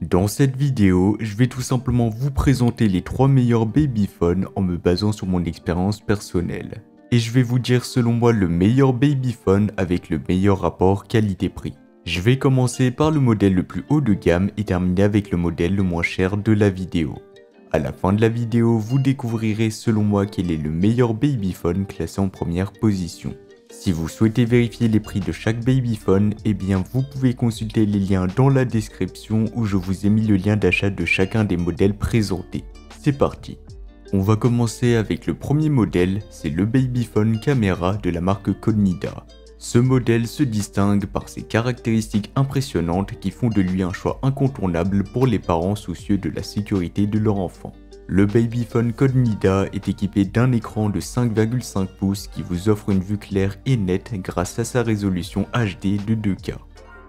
Dans cette vidéo, je vais tout simplement vous présenter les 3 meilleurs babyphones en me basant sur mon expérience personnelle. Et je vais vous dire selon moi le meilleur babyphone avec le meilleur rapport qualité-prix. Je vais commencer par le modèle le plus haut de gamme et terminer avec le modèle le moins cher de la vidéo. À la fin de la vidéo, vous découvrirez selon moi quel est le meilleur babyphone classé en première position. Si vous souhaitez vérifier les prix de chaque babyphone, eh bien vous pouvez consulter les liens dans la description où je vous ai mis le lien d'achat de chacun des modèles présentés. C'est parti. On va commencer avec le premier modèle, c'est le babyphone caméra de la marque Cognida. Ce modèle se distingue par ses caractéristiques impressionnantes qui font de lui un choix incontournable pour les parents soucieux de la sécurité de leur enfant. Le babyphone Cognida est équipé d'un écran de 5,5 pouces qui vous offre une vue claire et nette grâce à sa résolution HD de 2K.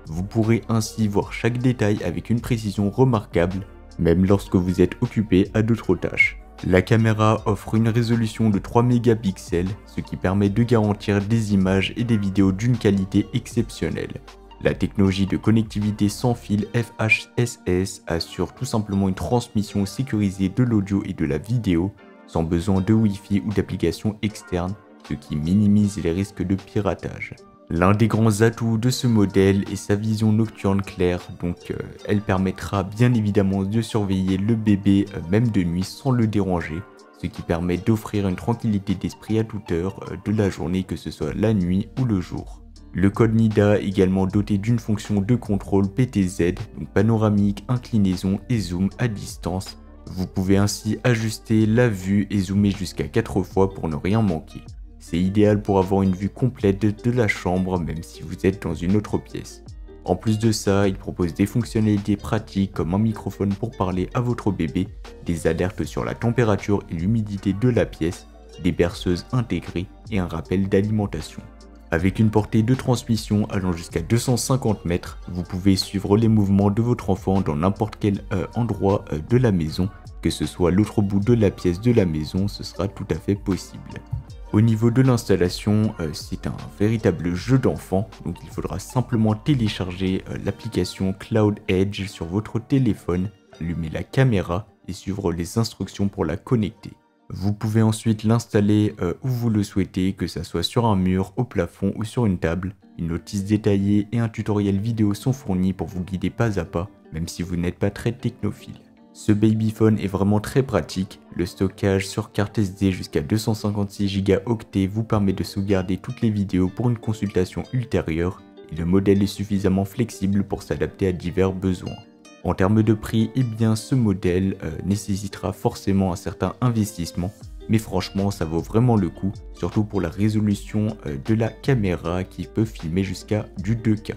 Vous pourrez ainsi voir chaque détail avec une précision remarquable, même lorsque vous êtes occupé à d'autres tâches. La caméra offre une résolution de 3 mégapixels, ce qui permet de garantir des images et des vidéos d'une qualité exceptionnelle. La technologie de connectivité sans fil FHSS assure tout simplement une transmission sécurisée de l'audio et de la vidéo sans besoin de Wi-Fi ou d'applications externes, ce qui minimise les risques de piratage. L'un des grands atouts de ce modèle est sa vision nocturne claire, donc elle permettra bien évidemment de surveiller le bébé même de nuit sans le déranger, ce qui permet d'offrir une tranquillité d'esprit à toute heure de la journée, que ce soit la nuit ou le jour. Le Cognida est également doté d'une fonction de contrôle PTZ, donc panoramique, inclinaison et zoom à distance. Vous pouvez ainsi ajuster la vue et zoomer jusqu'à 4 fois pour ne rien manquer. C'est idéal pour avoir une vue complète de la chambre même si vous êtes dans une autre pièce. En plus de ça, il propose des fonctionnalités pratiques comme un microphone pour parler à votre bébé, des alertes sur la température et l'humidité de la pièce, des berceuses intégrées et un rappel d'alimentation. Avec une portée de transmission allant jusqu'à 250 mètres, vous pouvez suivre les mouvements de votre enfant dans n'importe quel endroit de la maison, que ce soit l'autre bout de la pièce de la maison, ce sera tout à fait possible. Au niveau de l'installation, c'est un véritable jeu d'enfant, donc il faudra simplement télécharger l'application Cloud Edge sur votre téléphone, allumer la caméra et suivre les instructions pour la connecter. Vous pouvez ensuite l'installer où vous le souhaitez, que ce soit sur un mur, au plafond ou sur une table. Une notice détaillée et un tutoriel vidéo sont fournis pour vous guider pas à pas, même si vous n'êtes pas très technophile. Ce babyphone est vraiment très pratique. Le stockage sur carte SD jusqu'à 256 Go vous permet de sauvegarder toutes les vidéos pour une consultation ultérieure et le modèle est suffisamment flexible pour s'adapter à divers besoins. En termes de prix, eh bien ce modèle nécessitera forcément un certain investissement, mais franchement ça vaut vraiment le coup, surtout pour la résolution de la caméra qui peut filmer jusqu'à du 2K.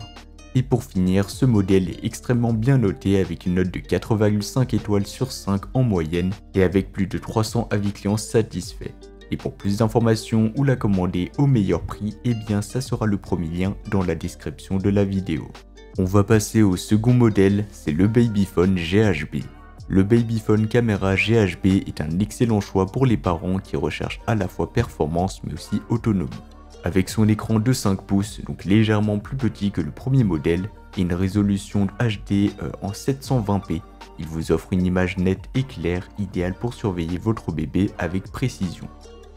Et pour finir, ce modèle est extrêmement bien noté avec une note de 4,5 étoiles sur 5 en moyenne et avec plus de 300 avis clients satisfaits. Et pour plus d'informations ou la commander au meilleur prix, eh bien ça sera le premier lien dans la description de la vidéo. On va passer au second modèle, c'est le babyphone GHB. Le babyphone caméra GHB est un excellent choix pour les parents qui recherchent à la fois performance mais aussi autonomie. Avec son écran de 5 pouces, donc légèrement plus petit que le premier modèle, et une résolution HD en 720p, il vous offre une image nette et claire, idéale pour surveiller votre bébé avec précision.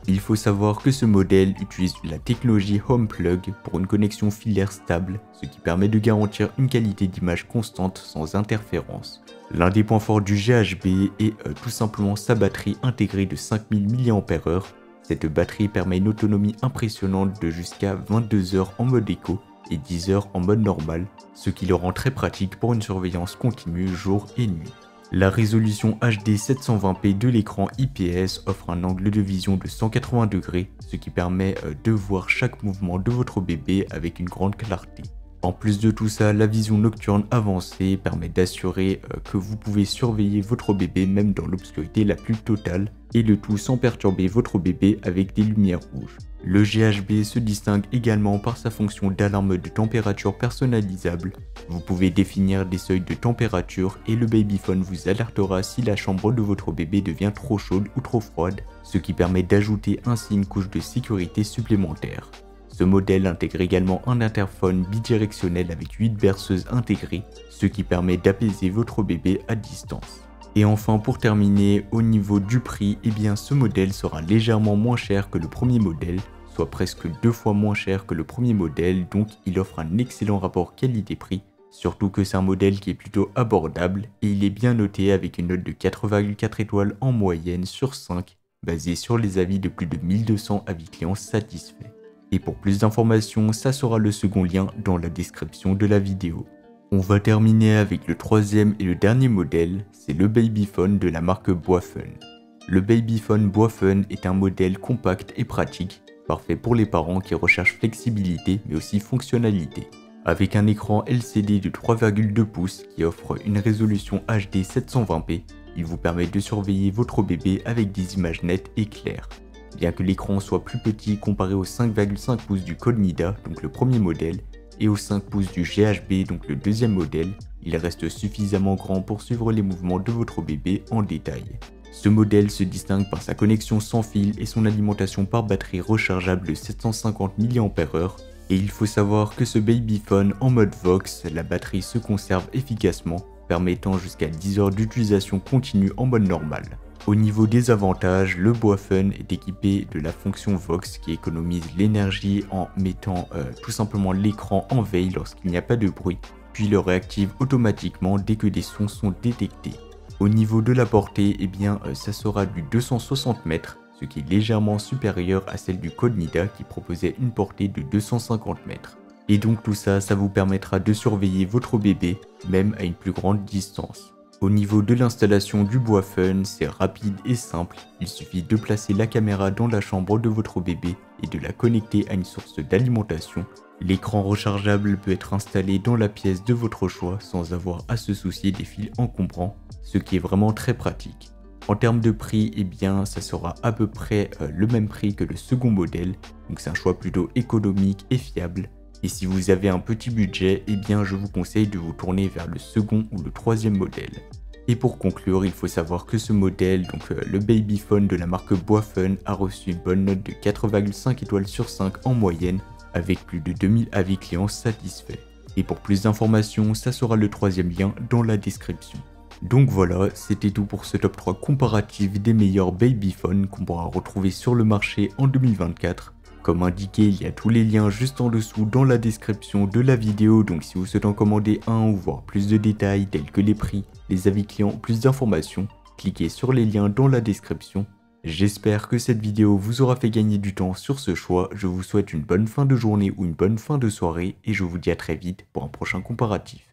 Il faut savoir que ce modèle utilise la technologie HomePlug pour une connexion filaire stable, ce qui permet de garantir une qualité d'image constante sans interférence. L'un des points forts du GHB est tout simplement sa batterie intégrée de 5000 mAh. Cette batterie permet une autonomie impressionnante de jusqu'à 22 heures en mode éco et 10 heures en mode normal, ce qui le rend très pratique pour une surveillance continue jour et nuit. La résolution HD 720p de l'écran IPS offre un angle de vision de 180 degrés, ce qui permet de voir chaque mouvement de votre bébé avec une grande clarté. En plus de tout ça, la vision nocturne avancée permet d'assurer que vous pouvez surveiller votre bébé même dans l'obscurité la plus totale, et le tout sans perturber votre bébé avec des lumières rouges. Le GHB se distingue également par sa fonction d'alarme de température personnalisable. Vous pouvez définir des seuils de température et le babyphone vous alertera si la chambre de votre bébé devient trop chaude ou trop froide, ce qui permet d'ajouter ainsi une couche de sécurité supplémentaire. Ce modèle intègre également un interphone bidirectionnel avec 8 berceuses intégrées, ce qui permet d'apaiser votre bébé à distance. Et enfin pour terminer, au niveau du prix, eh bien ce modèle sera légèrement moins cher que le premier modèle, soit presque 2 fois moins cher que le premier modèle, donc il offre un excellent rapport qualité-prix, surtout que c'est un modèle qui est plutôt abordable et il est bien noté avec une note de 4,4 étoiles en moyenne sur 5, basée sur les avis de plus de 1200 avis clients satisfaits. Et pour plus d'informations, ça sera le second lien dans la description de la vidéo. On va terminer avec le troisième et le dernier modèle, c'est le Babyphone de la marque Boifun. Le Babyphone Boifun est un modèle compact et pratique, parfait pour les parents qui recherchent flexibilité mais aussi fonctionnalité. Avec un écran LCD de 3,2 pouces qui offre une résolution HD 720p, il vous permet de surveiller votre bébé avec des images nettes et claires. Bien que l'écran soit plus petit comparé aux 5,5 pouces du Cognida, donc le premier modèle, et aux 5 pouces du GHB, donc le deuxième modèle, il reste suffisamment grand pour suivre les mouvements de votre bébé en détail. Ce modèle se distingue par sa connexion sans fil et son alimentation par batterie rechargeable de 750 mAh, et il faut savoir que ce Babyphone en mode Vox, la batterie se conserve efficacement, permettant jusqu'à 10 heures d'utilisation continue en mode normal. Au niveau des avantages, le Boifun est équipé de la fonction Vox qui économise l'énergie en mettant tout simplement l'écran en veille lorsqu'il n'y a pas de bruit, puis le réactive automatiquement dès que des sons sont détectés. Au niveau de la portée, eh bien ça sera du 260 mètres, ce qui est légèrement supérieur à celle du Cognida qui proposait une portée de 250 mètres. Et donc tout ça, ça vous permettra de surveiller votre bébé, même à une plus grande distance. Au niveau de l'installation du Boifun, c'est rapide et simple, il suffit de placer la caméra dans la chambre de votre bébé et de la connecter à une source d'alimentation. L'écran rechargeable peut être installé dans la pièce de votre choix sans avoir à se soucier des fils encombrants, ce qui est vraiment très pratique. En termes de prix, eh bien ça sera à peu près le même prix que le second modèle, donc c'est un choix plutôt économique et fiable. Et si vous avez un petit budget, eh bien je vous conseille de vous tourner vers le second ou le troisième modèle. Et pour conclure, il faut savoir que ce modèle, donc le Babyphone de la marque Boifun, a reçu une bonne note de 4,5 étoiles sur 5 en moyenne, avec plus de 2000 avis clients satisfaits. Et pour plus d'informations, ça sera le troisième lien dans la description. Donc voilà, c'était tout pour ce top 3 comparatif des meilleurs Babyphone qu'on pourra retrouver sur le marché en 2024. Comme indiqué, il y a tous les liens juste en dessous dans la description de la vidéo, donc si vous souhaitez en commander un ou voir plus de détails tels que les prix, les avis clients, plus d'informations, cliquez sur les liens dans la description. J'espère que cette vidéo vous aura fait gagner du temps sur ce choix, je vous souhaite une bonne fin de journée ou une bonne fin de soirée et je vous dis à très vite pour un prochain comparatif.